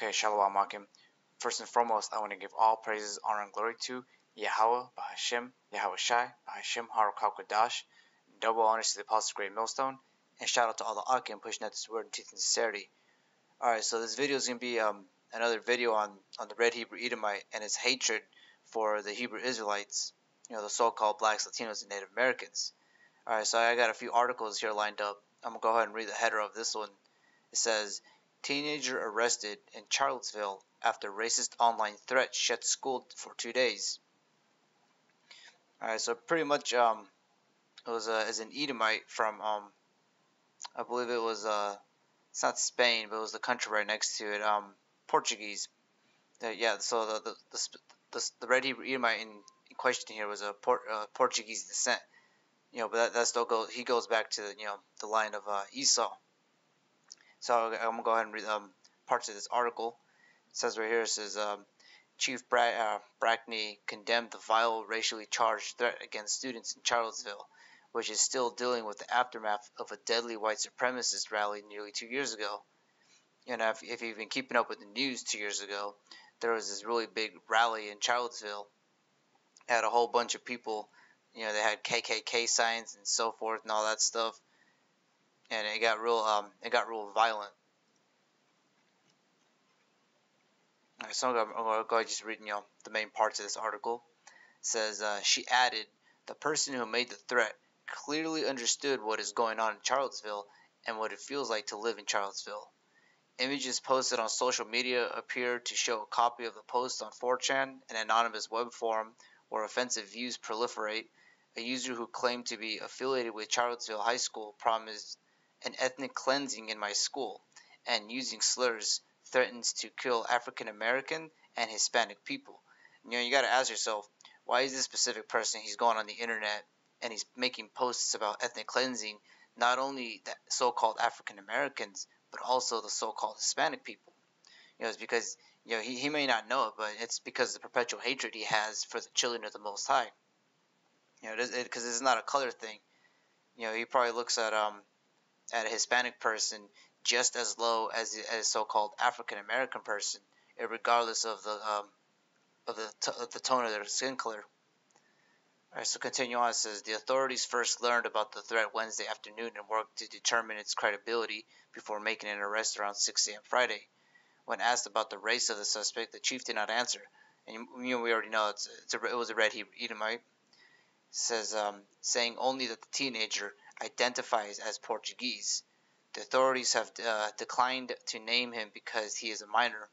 Okay, Shalom Akim. First and foremost, I want to give all praises, honor, and glory to Yahweh, Bahashem, Yahweh Shai, Bahashem, Harakal double honors to the Apostle Great Millstone, and shout out to all the Akim pushing out this word in truth and sincerity. Alright, so this video is going to be another video on the Red Hebrew Edomite and his hatred for the Hebrew Israelites, the so-called blacks, Latinos, and Native Americans. Alright, so I got a few articles here lined up. I'm going to go ahead and read the header of this one. It says, Teenager arrested in Charlottesville after racist online threat shuts school for 2 days. Alright, so pretty much it was as an Edomite from I believe it was it's not Spain, but it was the country right next to it, Portuguese. Yeah, so the Red Hebrew Edomite in question here was a Portuguese descent. But that still goes. He goes back to the line of Esau. So I'm gonna go ahead and read parts of this article. It says right here. It says Chief Brackney condemned the vile, racially charged threat against students in Charlottesville, which is still dealing with the aftermath of a deadly white supremacist rally nearly 2 years ago. If you've been keeping up with the news 2 years ago, there was this really big rally in Charlottesville. It had a whole bunch of people. They had KKK signs and so forth and all that stuff, and it got real violent. Alright, so I'm gonna go just reading the main parts of this article. It says she added, the person who made the threat clearly understood what is going on in Charlottesville and what it feels like to live in Charlottesville. Images posted on social media appear to show a copy of the post on 4chan, an anonymous web forum where offensive views proliferate. A user who claimed to be affiliated with Charlottesville High School promised an ethnic cleansing in my school, and using slurs threatens to kill African American and Hispanic people. You got to ask yourself, why is this specific person? He's going on the internet and he's making posts about ethnic cleansing, not only the so-called African Americans, but also the so-called Hispanic people. It's because he may not know it, but it's because of the perpetual hatred he has for the children of the Most High. Because it's not a color thing. He probably looks at a Hispanic person just as low as a so-called African American person, regardless of the tone of their skin color. Alright, so continue on. It says the authorities first learned about the threat Wednesday afternoon and worked to determine its credibility before making an arrest around 6 a.m. Friday. When asked about the race of the suspect, the chief did not answer. And we already know it was a Red Hebrew Edomite. It says saying only that the teenager identifies as Portuguese. The authorities have declined to name him because he is a minor.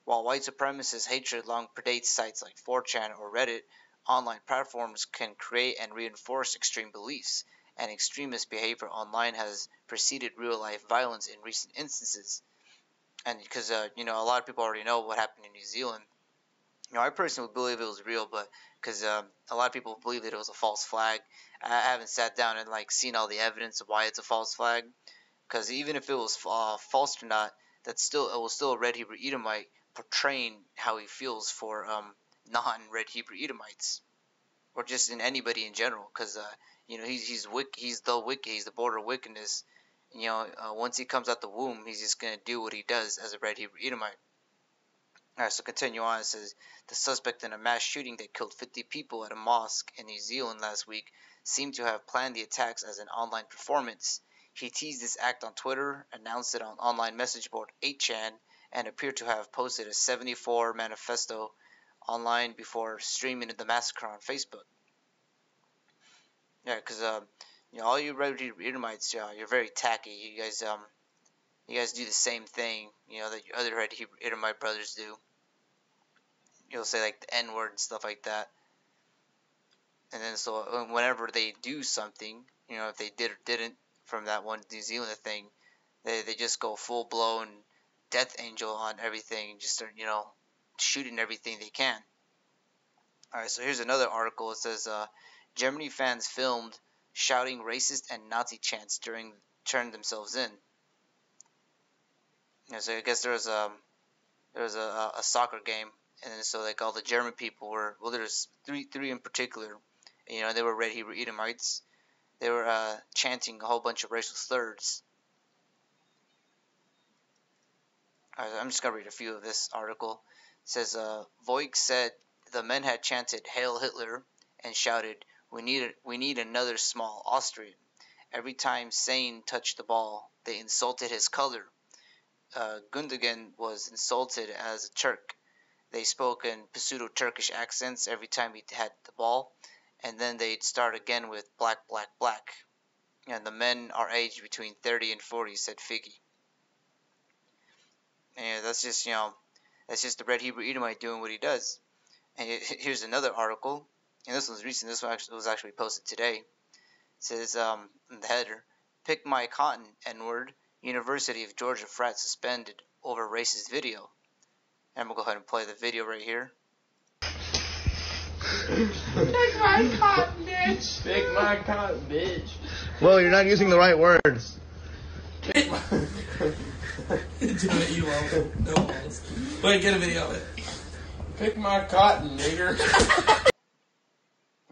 While white supremacist hatred long predates sites like 4chan or Reddit, online platforms can create and reinforce extreme beliefs, and extremist behavior online has preceded real-life violence in recent instances. And because a lot of people already know what happened in New Zealand. I personally believe it was real, but because a lot of people believe that it was a false flag. I haven't sat down and seen all the evidence of why it's a false flag. Because even if it was false or not, it was still a Red Hebrew Edomite portraying how he feels for non-Red Hebrew Edomites, or just in anybody in general. Because he's the border of wickedness. Once he comes out the womb, he's just gonna do what he does as a Red Hebrew Edomite. Alright, so continue on. It says the suspect in a mass shooting that killed 50 people at a mosque in New Zealand last week seemed to have planned the attacks as an online performance. He teased this act on Twitter, announced it on online message board 8chan, and appeared to have posted a 74 manifesto online before streaming the massacre on Facebook. Yeah, because all you Red Hebrew Edomites, you're very tacky. You guys do the same thing, that your other Red Hebrew Edomite brothers do. You'll say the N word and stuff like that. And then so whenever they do something, if they did or didn't from that one New Zealand thing, they just go full blown death angel on everything, just start shooting everything they can. Alright, so here's another article. It says Germany fans filmed shouting racist and Nazi chants during turned themselves in. So I guess there was a soccer game, and so all the German people were, well, there's three in particular, they were Red Hebrew Edomites. They were chanting a whole bunch of racial slurs. I'm just gonna read a few of this article. It says Voigt said the men had chanted "Hail Hitler" and shouted, we need another small Austrian." Every time Sane touched the ball, they insulted his color. Gundogan was insulted as a Turk. They spoke in pseudo-Turkish accents every time he had the ball, and then they'd start again with "black, black, black." And the men are aged between 30 and 40, said Figgy. And that's just the red Hebrew Edomite doing what he does. And here's another article, and this one's recent. This one was actually posted today. It says in the header, "Pick my cotton, N-word. University of Georgia frat suspended over racist video." And I'm gonna go ahead and play the video right here. Pick my cotton, bitch. Pick my cotton, bitch. Well, you're not using the right words. Pick my... Do it, you won't. No balls. Wait, get a video of it. Pick my cotton, nigger.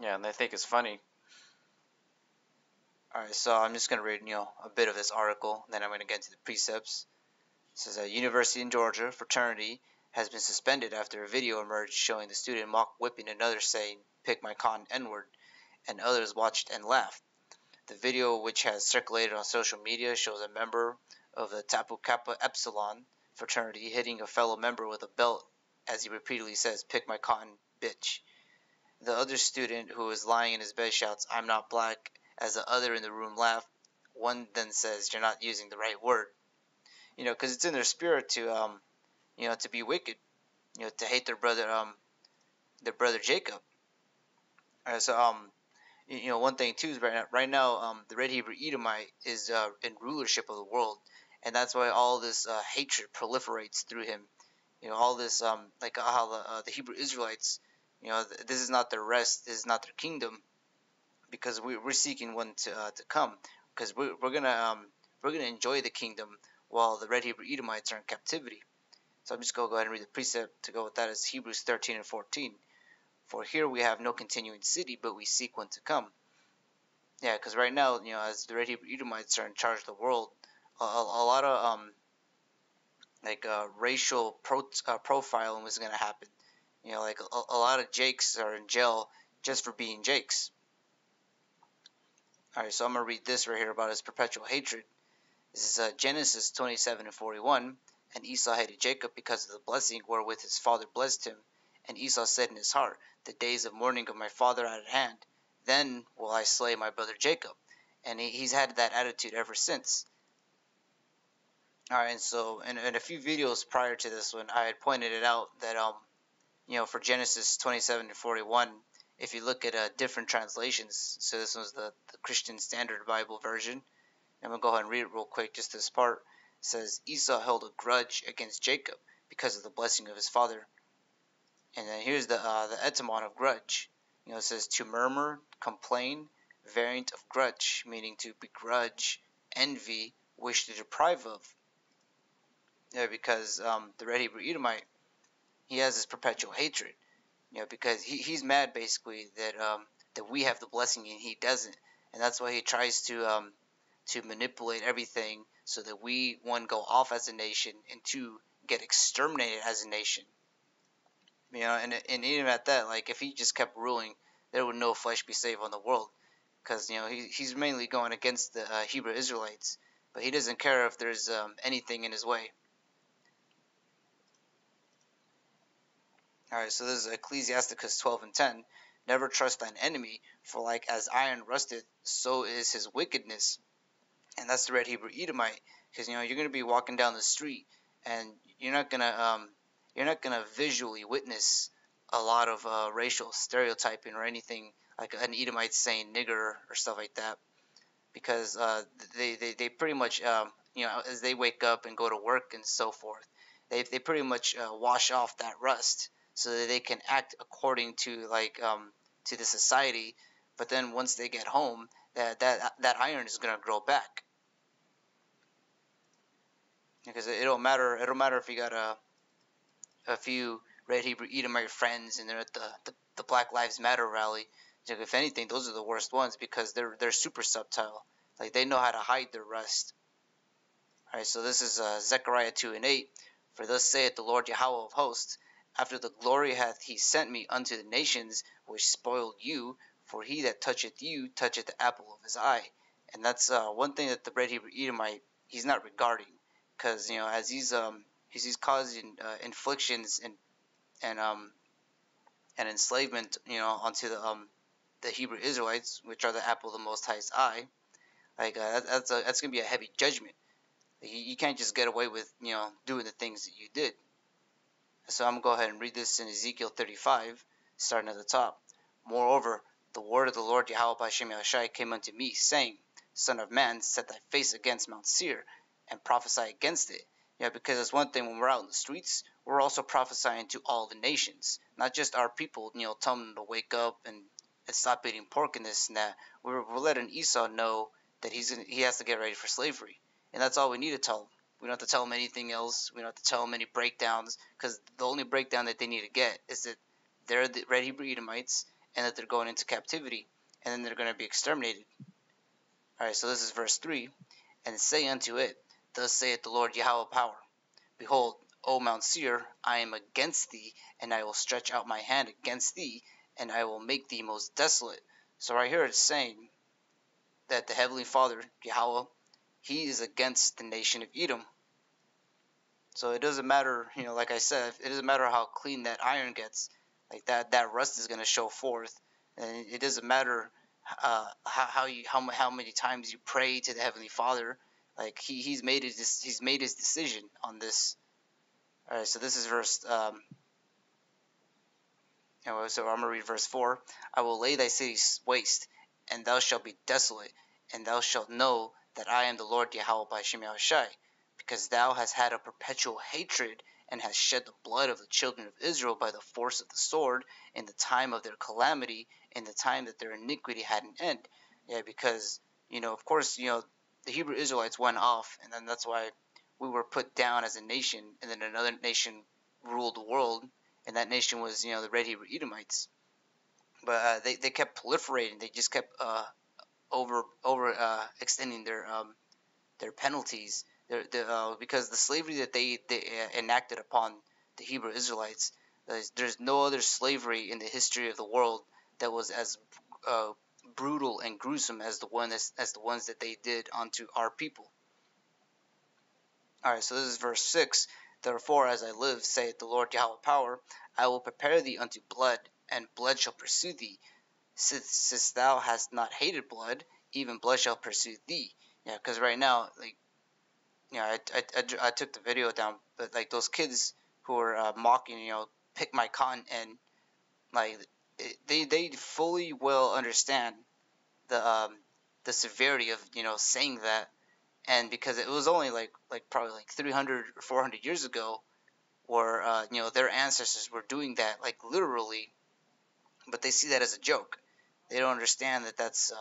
Yeah, and they think it's funny. Alright, so I'm just going to read, a bit of this article, and then I'm going to get into the precepts. It says, a University in Georgia fraternity has been suspended after a video emerged showing the student mock whipping another saying, "Pick my cotton, N-word," and others watched and laughed. The video, which has circulated on social media, shows a member of the Tau Kappa Epsilon fraternity hitting a fellow member with a belt as he repeatedly says, "Pick my cotton, bitch." The other student, who is lying in his bed, shouts, "I'm not black," as the other in the room laugh. One then says, "You're not using the right word." Because it's in their spirit to, to be wicked, to hate their brother Jacob. So, one thing too is right now, the Red Hebrew Edomite is in rulership of the world, and that's why all this hatred proliferates through him. All this, like how the Hebrew Israelites, this is not their rest, this is not their kingdom, because we're seeking one to come, because we're gonna enjoy the kingdom while the Red Hebrew Edomites are in captivity. So I'm just gonna go ahead and read the precept to go with that. Is Hebrews 13 and 14. "For here we have no continuing city, but we seek one to come." Yeah, because right now, as the Red Hebrew Edomites are in charge of the world, a lot of racial profiling was going to happen. Like a lot of Jakes are in jail just for being Jakes. All right, so I'm going to read this right here about his perpetual hatred. This is Genesis 27 and 41. "And Esau hated Jacob because of the blessing wherewith his father blessed him. And Esau said in his heart, The days of mourning of my father are at hand. Then will I slay my brother Jacob." And he's had that attitude ever since. Alright, and so in a few videos prior to this one, I had pointed it out that, for Genesis 27 to 41, if you look at different translations, so this was the Christian Standard Bible version. I'm going to go ahead and read it real quick, just this part. It says, "Esau held a grudge against Jacob because of the blessing of his father." And then here's the etymon of grudge. It says to murmur, complain, variant of grudge, meaning to begrudge, envy, wish to deprive of. Yeah, because the Red Hebrew Edomite, he has this perpetual hatred. Because he's mad basically that that we have the blessing and he doesn't, and that's why he tries to manipulate everything so that we, one, go off as a nation, and two, get exterminated as a nation. And even at that, like if he just kept ruling, there would no flesh be saved on the world, because he's mainly going against the Hebrew Israelites, but he doesn't care if there's anything in his way. Alright, so this is Ecclesiasticus 12 and 10. "Never trust thine enemy, for like as iron rusteth, so is his wickedness." And that's the Red Hebrew Edomite, because you're going to be walking down the street, and you're not gonna visually witness a lot of racial stereotyping or anything like an Edomite saying nigger or stuff like that, because they pretty much as they wake up and go to work and so forth, they pretty much wash off that rust so that they can act according to to the society. But then once they get home, that iron is gonna grow back, because it don't matter if you got a few Red Hebrew Edomite friends and they're at the Black Lives Matter rally. If anything, those are the worst ones, because they're super subtle. Like they know how to hide their rust. Alright, so this is Zechariah 2 and 8. For thus saith the Lord Yahweh of hosts, after the glory hath he sent me unto the nations which spoiled you, for he that toucheth you toucheth the apple of his eye. And that's one thing that the red Hebrew Edomite, he's not regarding, because as he's causing inflictions and enslavement onto the Hebrew Israelites, which are the apple of the Most High's eye. Like that's gonna be a heavy judgment. You can't just get away with doing the things that you did. So I'm gonna go ahead and read this in Ezekiel 35, starting at the top. Moreover, the word of the Lord Yahweh by Shem Yahushai came unto me, saying, Son of man, set thy face against Mount Seir, and prophesy against it. Because it's one thing when we're out in the streets, we're also prophesying to all the nations, not just our people. Tell them to wake up and stop eating pork and this and that. We're letting Esau know that he has to get ready for slavery, and that's all we need to tell him. We don't have to tell them anything else. We don't have to tell them any breakdowns, because the only breakdown that they need to get is that they're the red Hebrew Edomites and that they're going into captivity, and then they're going to be exterminated. Alright, so this is verse 3. And say unto it, Thus saith the Lord Yahweh of power, Behold, O Mount Seir, I am against thee, and I will stretch out my hand against thee, and I will make thee most desolate. So right here it's saying that the Heavenly Father, Yahweh, he is against the nation of Edom. So it doesn't matter, like I said, it doesn't matter how clean that iron gets. Like that rust is going to show forth, and it doesn't matter how many times you pray to the Heavenly Father. Like he's made his decision on this. All right, so this is verse. So I'm gonna read verse 4. I will lay thy cities waste, and thou shalt be desolate, and thou shalt know that I am the Lord Yahweh by Shem Yahushai, because thou hast had a perpetual hatred, and hast shed the blood of the children of Israel by the force of the sword, in the time of their calamity, in the time that their iniquity had an end. Because of course, the Hebrew Israelites went off, and then that's why we were put down as a nation, and then another nation ruled the world, and that nation was the red Hebrew Edomites. But they kept proliferating. They just kept over extending their penalties. Because the slavery that they enacted upon the Hebrew Israelites, there's no other slavery in the history of the world that was as brutal and gruesome as the ones that they did onto our people. All right, so this is verse 6. Therefore, as I live, saith the Lord Yahweh power, I will prepare thee unto blood, and blood shall pursue thee. Since thou hast not hated blood, even blood shall pursue thee. Because right now, like, I took the video down, but like those kids who are mocking, pick my cotton, and like they fully well understand the severity of saying that. And because it was only like probably like 300 or 400 years ago, where their ancestors were doing that like literally, but they see that as a joke. They don't understand that that's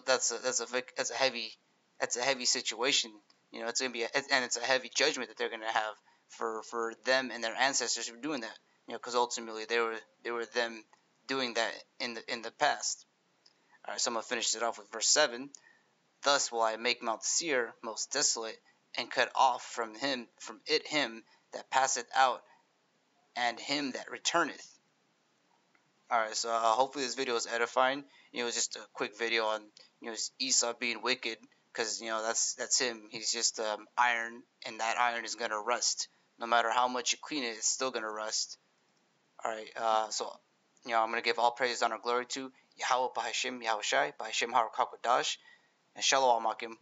that's a heavy situation. It's gonna be and it's a heavy judgment that they're gonna have for them and their ancestors who were doing that. Because ultimately they were them doing that in the past. All right, so I'm gonna finish it off with verse 7. Thus will I make Mount Seir most desolate, and cut off from him that passeth out, and him that returneth. Alright, so hopefully this video is edifying. It's just a quick video on Esau being wicked, because that's him. He's just iron, and that iron is gonna rust. No matter how much you clean it, it's still gonna rust. Alright, so I'm gonna give all praise, honor, glory to Yahweh Bahashem Yahushai, Bahashem Har Kakodash, and Shalom Akim.